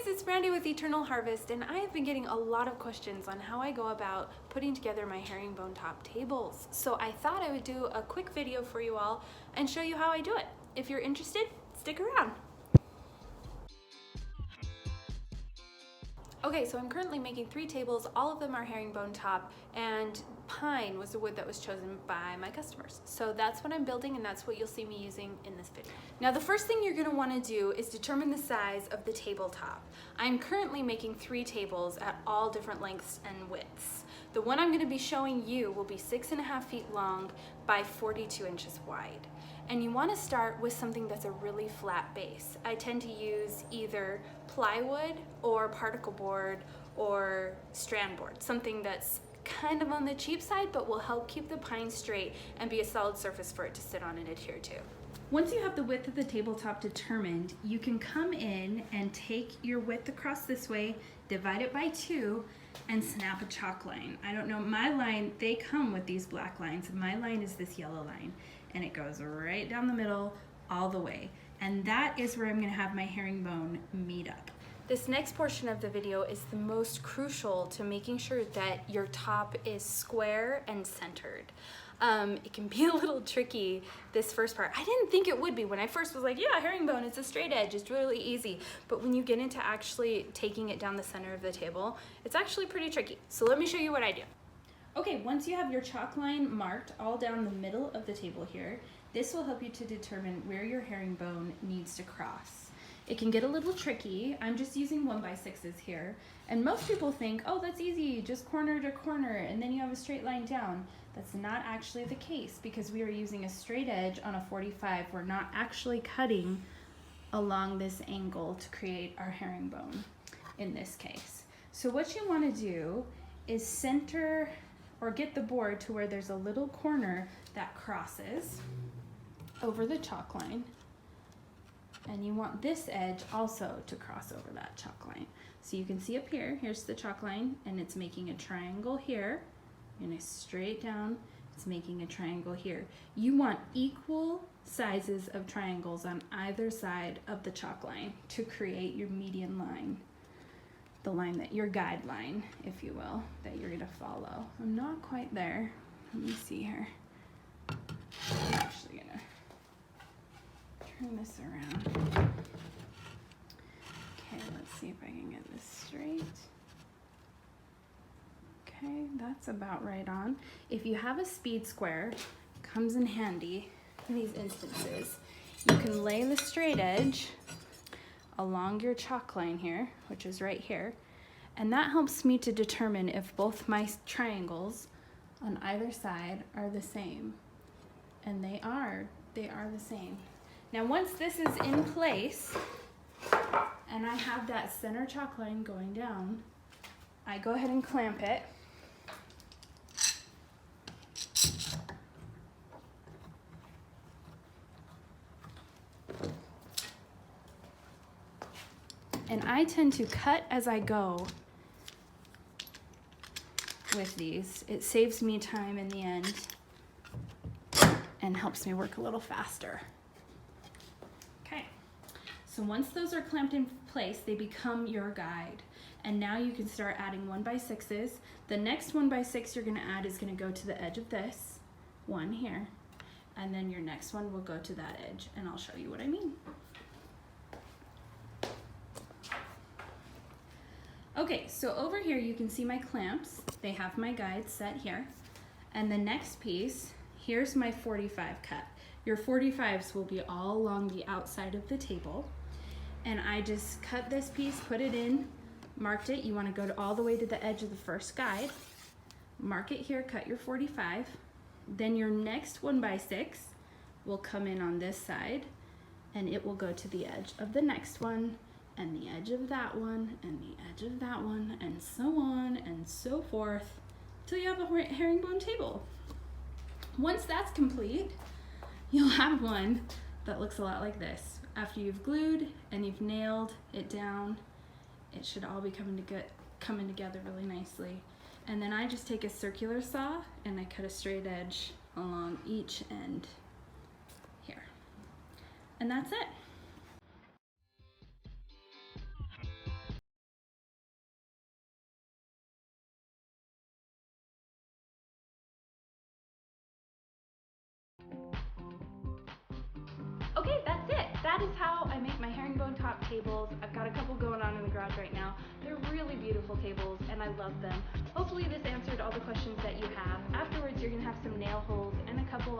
guys, it's Brandy with Eternal Harvest, and I have been getting a lot of questions on how I go about putting together my herringbone top tables. So I thought I would do a quick video for you all and show you how I do it. If you're interested, stick around. Okay, so I'm currently making 3 tables. All of them are herringbone top, and pine was the wood that was chosen by my customers. So that's what I'm building, and that's what you'll see me using in this video. Now, the first thing you're gonna wanna do is determine the size of the tabletop. I'm currently making 3 tables at all different lengths and widths. The one I'm gonna be showing you will be 6.5 feet long by 42 inches wide. And you wanna start with something that's a really flat base. I tend to use either plywood or particle board or strand board, something that's kind of on the cheap side but will help keep the pine straight and be a solid surface for it to sit on and adhere to. Once you have the width of the tabletop determined, you can come in and take your width across this way, divide it by 2, and snap a chalk line. I don't know, my line, they come with these black lines. My line is this yellow line, and it goes right down the middle all the way. And that is where I'm gonna have my herringbone meet up. This next portion of the video is the most crucial to making sure that your top is square and centered. It can be a little tricky, this first part. I didn't think it would be. When I first was like, yeah, herringbone, it's a straight edge, it's really easy. But when you get into actually taking it down the center of the table, it's actually pretty tricky. So let me show you what I do. Okay, once you have your chalk line marked all down the middle of the table here, this will help you to determine where your herringbone needs to cross. It can get a little tricky. I'm just using 1x6s here. And most people think, oh, that's easy, just corner to corner, and then you have a straight line down. That's not actually the case because we are using a straight edge on a 45. We're not actually cutting along this angle to create our herringbone in this case. So what you want to do is center or get the board to where there's a little corner that crosses over the chalk line. And you want this edge also to cross over that chalk line. So you can see up here, here's the chalk line, and it's making a triangle here, and a straight down, it's making a triangle here. You want equal sizes of triangles on either side of the chalk line to create your median line. The line that, your guideline, if you will, that you're gonna follow. I'm not quite there. Let me see here. I'm actually gonna turn this around. Okay, let's see if I can get this straight. Okay, that's about right on. If you have a speed square, it comes in handy in these instances. You can lay the straight edge along your chalk line here, which is right here, and that helps me to determine if both my triangles on either side are the same. And they are the same. Now once this is in place, and I have that center chalk line going down, I go ahead and clamp it. And I tend to cut as I go with these. It saves me time in the end and helps me work a little faster. Okay, so once those are clamped in place, they become your guide. And now you can start adding 1x6s. The next 1x6 you're gonna add is gonna go to the edge of this one here. And then your next one will go to that edge, and I'll show you what I mean. Okay, so over here you can see my clamps. They have my guide set here. And the next piece, here's my 45 cut. Your 45s will be all along the outside of the table. And I just cut this piece, put it in, marked it. You wanna go all the way to the edge of the first guide. Mark it here, cut your 45. Then your next 1x6 will come in on this side, and it will go to the edge of the next one, and the edge of that one, and the edge of that one, and so on and so forth, till you have a herringbone table. Once that's complete, you'll have one that looks a lot like this. After you've glued and you've nailed it down, it should all be coming together really nicely. And then I just take a circular saw and I cut a straight edge along each end here. And that's it. top tables. I've got a couple going on in the garage right now. They're really beautiful tables and I love them. Hopefully this answered all the questions that you have. Afterwards you're going to have some nail holes and a couple